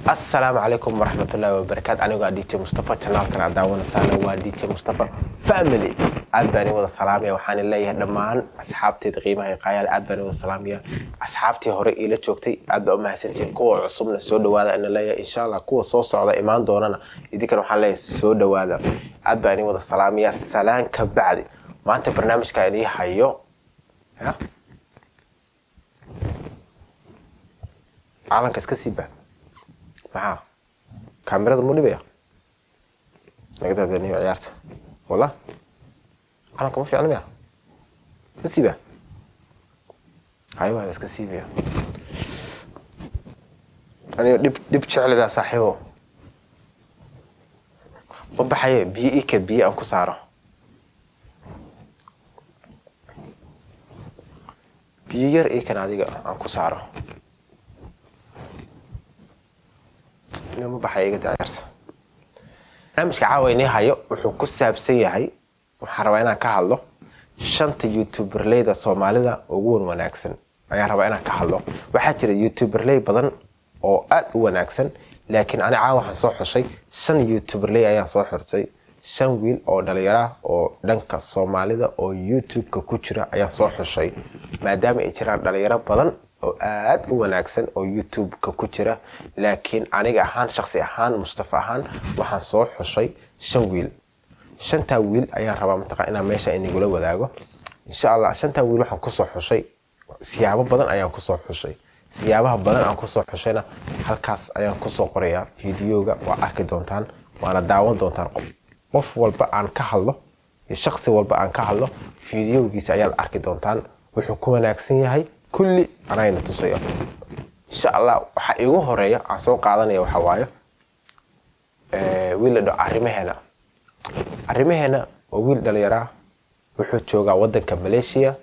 السلام عليكم ورحمة الله وبركاته. أنا قاعد ديجي مصطفى channel كان عداونا سنة وديجي مصطفى family. أدبني وذا السلام يا وحان الله يهدمان أصحابتي تقيمة هي قايل أدبني وذا السلام يا أصحابتي هوري إلى شوكتي أدب ما سنتين قوة عصمنا سود وهذا إن الله إن شاء الله قوة صوص على إيمان دوننا إذا كانوا حلا سود وهذا أدبني وذا السلام يا سلام كبعدي ما أنت برنامج كايني حيو ها عالم كسكسيبه maxaa kaamirada mu dhibaya naga daadaniyo ciyaarta wala calanka ma fiicna miya kasiiba hayo waa iska siibiya aniga dib jeclada saaxiibo wabaxay biyo aan ku saaro biyo yar kan adiga aan ku saaro ما بحيجي تعرس أنا مش عاويني هايو وحكوا سابسي هاي وحروانا كهالله شنت يوتيوبر لي ده صومالي ده وقول وناكسن أنا حروانا كهالله وحتى اليوتيوبر لي بدن أو وناكسن لكن أنا عاوه صح شيء شن يوتيوبر لي أيان صح شيء شن ويل أو دليرة أو دنك الصومالي ده أو يوتيوب ككتيرة أيان صح شيء ما دام إتشرا دليرة بدن aad u wanaagsan oo YouTube-ka ku jira laakiin aniga ahaan shakhsi ahaan Mustafa ahaan waxaan soo xushay 5 wiil 5 wiil ayaan rabaa mataqa inaan meesha inagula wadaago insha Allah 5 wiil waxaan ku soo xushay siyaabo badan ayaan ku soo xushay siyaabaha badan aan ku soo xushayna halkaas ayaan ku soo qorayaa fiidiyoga waa arki doontaan waana daawan doontaan qof walba aan ka hadlo iyo shakhsi walba aan ka hadlo fiidiyogiisa ayaad arki doontaan wuxuu ku wanaagsan yahay كل أنا نتصير إن شاء الله وحقيقه هرية عصام قاعدنا وحوايا ويل ده عرمه هنا وويل ده يرى وحوت شوجا ودن كماليشيا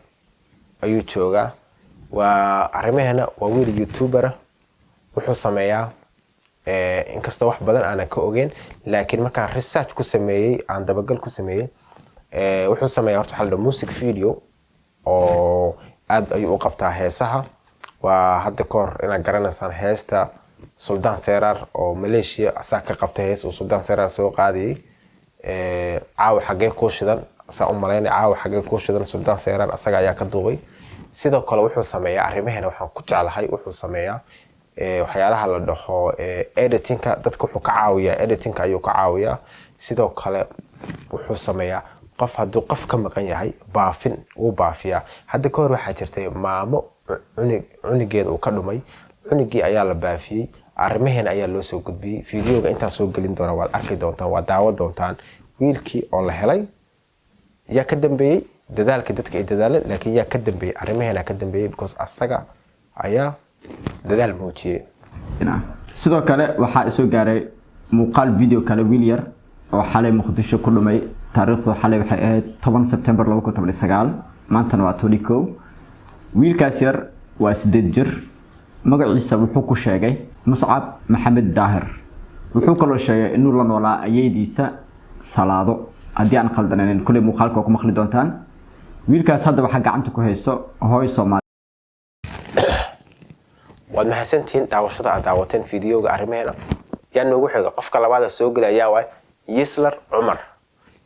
أيو شوجا وعرمه هنا وويل يوتيوبر وحوت سمايا إن كستوح بدن أنا كأوجين لكن ما كان ريسيرش كسمية عند بقول كسمية وحوت سمايا أرتاح له موسيقى فيديو أو aad ayuu u qabtaa heesaha waa hadda koor ina garanaysan heesta Sultan Serar oo Malaysia asaa ka qabtay hees oo Sultan Serar soo qaadiyay caaw xagee ku shidan asaa u maleynay caaw xagee ku shidan Sultan Serar asaga ayaa ka duubay sidoo kale wuxuu sameeyaa arimaheena waxaan ku jeclahay wuxuu sameeyaa waxyaalaha la dhaho editingka dadka wuxuu ka caawiyaa editingka ayuu ka caawiyaa sidoo kale wuxuu sameeyaa qof hadduu qof ka maqan yahay baafin uu baafiyaa hadda ka hor waxaa jirtay maamo cunigeeda uu ka dhumay cunigii ayaa la baafiyay arrimaheena ayaa loo soo gudbiyay fiidiyoga intaan soo gelin doona waad arki doontaan waa daawo doontaan wiilkii oo la helay yaa ka dambeeyay dadaalka dadka ay dadaaleen laakiin yaa ka dambeeyay arrimaheena ka dambeeyay because asaga ayaa dadaal muujiyay sidoo kale waxaa soo gaaray muuqaal video kale wiil yar oo xalay Muqdisho ku dhumay taariikhdu xalay waxay ahayd 10 September 2019 maantana waa 22 wiilkaas yar waa 8 jir magaciisa wuxuu ku sheegay Muscab Maxamed Daahir wuxuu kaloo sheegay inuu la noolaa ayaydiisa salaado hadii aan qaldaneen kulay muuqaalka ku maqli doontaan wiilkaas hadda waxa gacanta ku haysto hooy Soomaali waad mahadsantiin daawashada aad daawateen fiidiyoga arrimaheena yaa noogu xiga qofka labaad soo galaya waa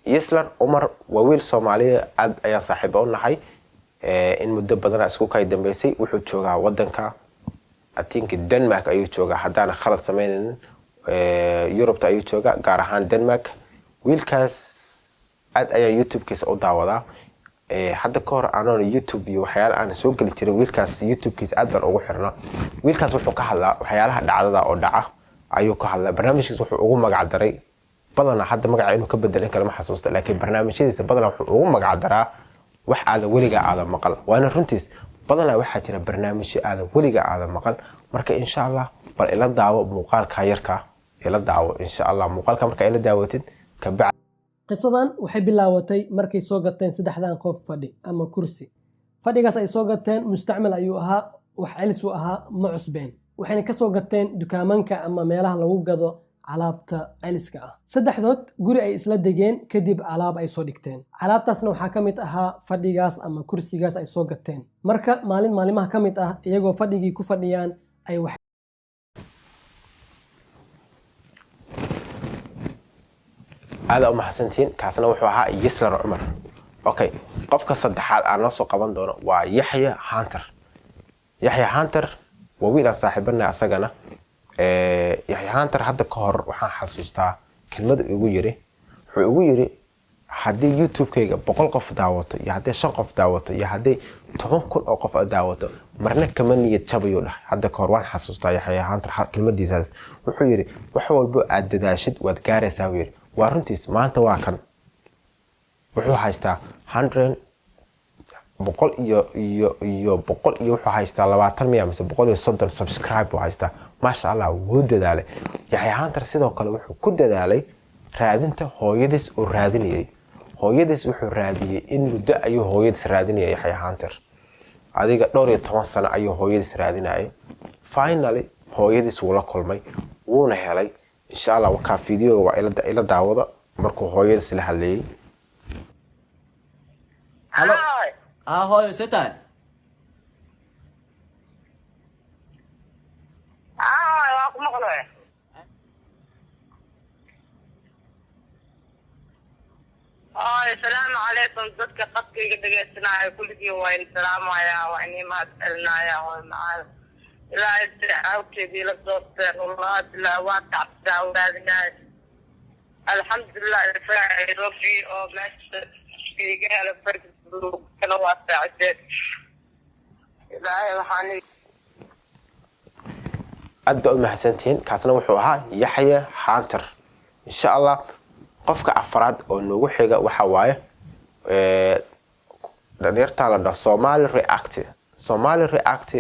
Yislar Umar waa wiil Soomaaliya aad ayaa saaxiib u nahay in muddo badan isku kay dambeysay wuxuu joogaa wadanka I think Denmark ayuu joogaa hadaan khalad sameeynin Europe ayuu joogaa gaar ahaan Denmark wiilkaas aad ayaa YouTube-kiisa u daawadaa hadda ka hor aan YouTube iyo waxyaalaha aan soo gali jiray wiilkaas YouTube-kiisa aad baan ugu xirnaa wiilkaas wuxuu ka hadlaa waxyaalaha dhacdada oo dhaca ayuu ka hadlaa barnaamijkiisa wuxuu ugu magac daray badana hadda magaca inuu ka bedelin kala ma xasuusto laakiin barnaamijyadiisa badana wuxuu ugu magac daraa wax aad weliga aad maqal waana runtiis badana waxa jira barnaamijyo aad weliga aad maqal marka insha Allah bal ila daawo muuqaalka yarka ila daawo insha Allah muuqaalka marka ila daawatid ka bacd qisadan waxay bilaawatay markay soo gateen saddexdan qof fadhi ama kursi fadhigaas ay soo gateen mustacmal ayuu ahaa wax celis u ahaa ma cusbeen waxayna ka soo gateen dukaamanka ama meelaha lagu gado alaabta celiska ah saddexdood guri ay isla degeen kadib alaab ay soo dhigteen alaabtaasna waxa kamid ahaa fadhigaas ama kursigaas ay soo gateen marka maalimaha kamid ah iyagoo fadhigii ku fadhiyaan ay wax aada u mahadsantiin kaasna wuxuu ahaa Yisrar Cumar. Okay, qofka saddexaad aan noo soo qaban doono waa Yaxya Hunter. Yaxya Hunter waa wiil aan saaxiibana asagana. Yaxya Hunter hadda ka hor waxaan xasuustaa kelmad ugu yiri wuxuu ugu yiri haddii YouTube-kayga 100 qof daawato iyo haddii 5 qof daawato iyo haddii 10,000 oo qof daawato marna kama niyad jabayo dhahay. hadda ka hor waan xasuustaa Yaxya Hunter kelmadiisaas wuxuu yiri wax walba aad dadaashid waad gaaraysaa wiil. waa runtiis maanta waa kan wuxuu haystaa 100 boqol iyo wuxuu haystaa 20 miya mise 130 subscribe buu haystaa. maasha Allah wuu dadaalay. Yaxya Hunter sidoo kale wuxuu ku dadaalay raadinta hooyadiis oo raadinayay. hooyadiis wuxuu raadiyay in muddo ayuu hooyadiis raadinayay Yaxya Hunter. adiga dhowr iyo 10 sano ayuu hooyadiis raadinayay. finally hooyadiis wuu la kulmay wuuna helay. insha Allah waxa fiidiyooga waa ila daawada markuu hooyadiis la hadlayay. Halo. Hooyo setahay. waa ku maqlay. السلام عليكم dadka qadkayga dhageysanaya kulligii waa in salaamaya waa in ma hadalnaya waa macaan ilaahay taawkeedii la doorteen wallahi ilaa waa tacabtaa wadaadinay alxamdulillah ilaahay rabbi oo meesha iga hela farkiisa kana waa saacadeen ilaahay waxaan aad baad u mahadsantihiin kaasna wuxuu ahaa Yaxya Hunter. insha Allah qofka afraad oo noogu xiga waxa waaye dhalinyarta la dhaho Somali React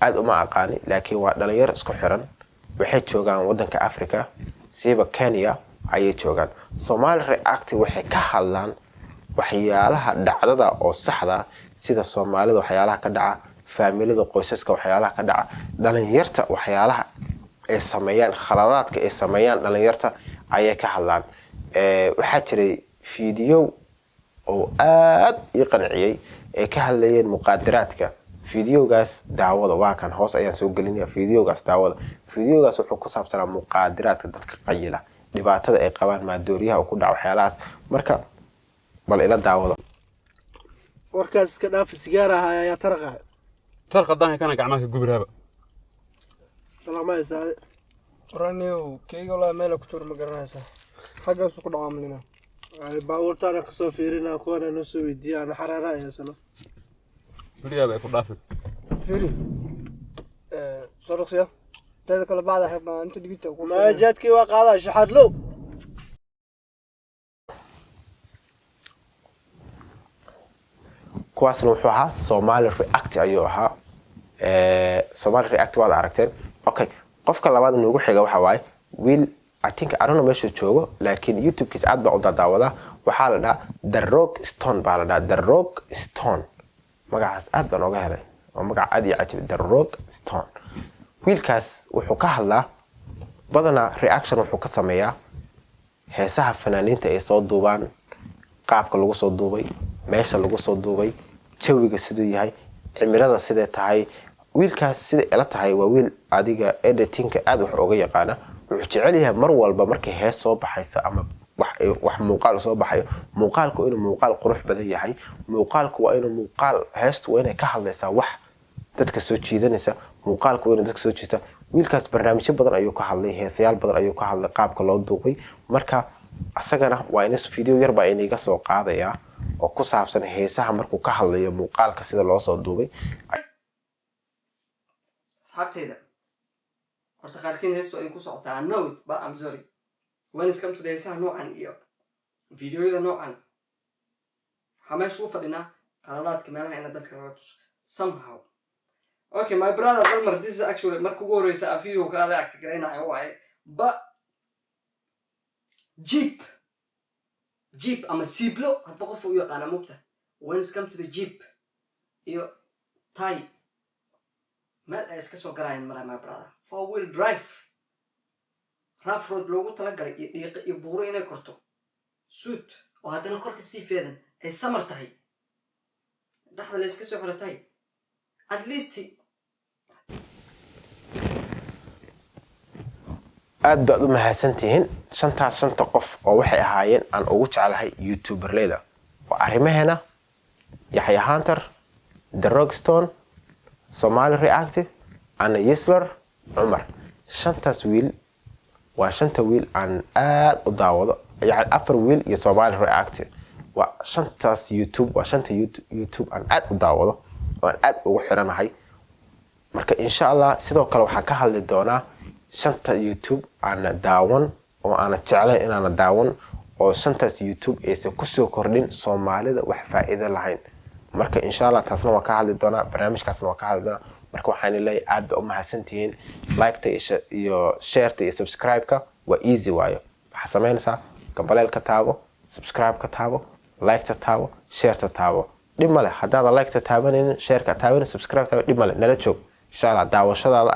aad uma aqaani laakiin waa dhalinyar isku xiran waxay joogaan wadanka Afrika siiba Kenya ayay joogaan. Somali React waxay ka hadlaan waxyaalaha dhacdada oo saxda sida Soomaalida waxyaalaha ka dhaca faamilada qoysaska waxyaalaha ka dhaca dhalinyarta waxyaalaha ay sameeyaan khaladaadka ay sameeyaan dhalinyarta ayay ka hadlaan. waxaa jiray fiidiyo oo aad ii qanciyay ee ka hadlayeen muqaadaraadka. fiidiyoogaas daawada waa kan hoos ayaan soo gelinayaa fiidiyoogaas daawada. fiidiyoogaas wuxuu ku saabsanaa muqaadaraadka dadka qayila dhibaatada ay qabaan maadooriyaha ku dhaca waxyaalahaas. marka bal ila daawada. warkaas ka dhaaf sigaaraha ayaa tarqadaan kana gacmaha gubiraaba salama isaade raniyo keyga la meel ku tur ma garanaysa xagaas ku dhaamlina ay baawartaan ka soo fiirina kuwana noo soo weydiiyaan xaraara ay sano buriyaaba ay ku dhaafay fiiri sorqsiya tada kala baada xibna inta dhigita ku ma jaadkii waa qaada shaxad low kuwaasna wuxuu ahaa Somali React ayuu ahaa. Somali React waad aragteen. okay qofka labaad noogu xiga waxa waaye wiil I think I don't know meesha joogo laakiin YouTube-kiis aad baa u daawada. waxaa la dhahaa The Rock Stone baa la dhahaa The Rock Stone. magacaas aad baan oga helay waa magac aad iyo cajiib The Rock Stone. wiilkaas wuxuu ka hadlaa badanaa reaction wuxuu ka sameeyaa heesaha fanaaniinta ay soo duubaan qaabka lagu soo duubay meesha lagu soo duubay jawiga sidoo yahay cimilada sidee tahay. wiilkaas sida ila tahay waa wiil adiga editing-ka aad wax uga yaqaana. wuxuu jecel yahay mar walba markay hees soo baxaysa ama wax muuqaal soo baxayo muuqaalku inuu muuqaal qurux badan yahay. muuqaalku waa inuu muuqaal heestu waa inay ka hadlaysaa wax dadka soo jiidanaysa. muuqaalku waa inuu dadka soo jiita. wiilkaas barnaamijyo badan ayuu ka hadlay heesayaal badan ayuu ka hadlay qaabka loo duubay. marka asagana waa in video yar baa inaga soo qaadaya oo ku saabsan heesaha markuu ka hadlayo muuqaalka sida loo soo duubay. asxaabteyda horta qaarkiin heestu ay ku socotaa note ba I'm sorry when it comes to the heesaha noocan iyo fiidiyoyada noocan waxaa meesha u fadhinaa qaladaadka meelaha ina dadka laga tuso somehow. okay my brother Dalmar this is actually marka ugu horeysa a video ka react gareynayo waaye ba jeep ama siblo hadba qof u yaqaana mugta when it comes to the jeep iyo tie meel ay iska soo garaayeen mala my brother 4-wheel drive rough road loogu talagalay iyo dhiiqa iyo buuro inay korto suit oo haddana korka sii feedan ay samar tahay dhaxda la iska soo xiratay at least aad baad u mahadsantihiin shanta qof oo waxay ahaayeen aan ugu jeclahay youtuberleyda waa arrimaheena Yaxya Hunter The Rockstone Somali Reactive Anna Yisler Umar shantaas wiil waa shanta wiil aan aad u daawado yani 4 wiil iyo Somali Reactive waa shantaas YouTube waa shanta YouTube aan aad u daawado oo aan aad ugu xiranahay marka insha Allah sidoo kale waxaan ka hadli doonaa shanta YouTube aan daawan oo aan jeclahay inaan daawan oo shantaas YouTube aysan ku soo kordhin Soomaalida wax faa'iido lahayn marka insha Allah taasna waa ka hadli doonaa barnaamijkaasna waa ka hadli doonaa marka waxaan leeyahay aad u mahadsantihiin like-ta iyo share-ta iyo subscribe-ka waa easy waayo waxa sameynaysaa gambaleelka taabo subscribe-ka taabo like-ta taabo share-ta taabo dhib male haddaad like-ta taabanaynin share-ka taabanaynin subscribe taabo dhib male nala joog insha Allah daawashadaada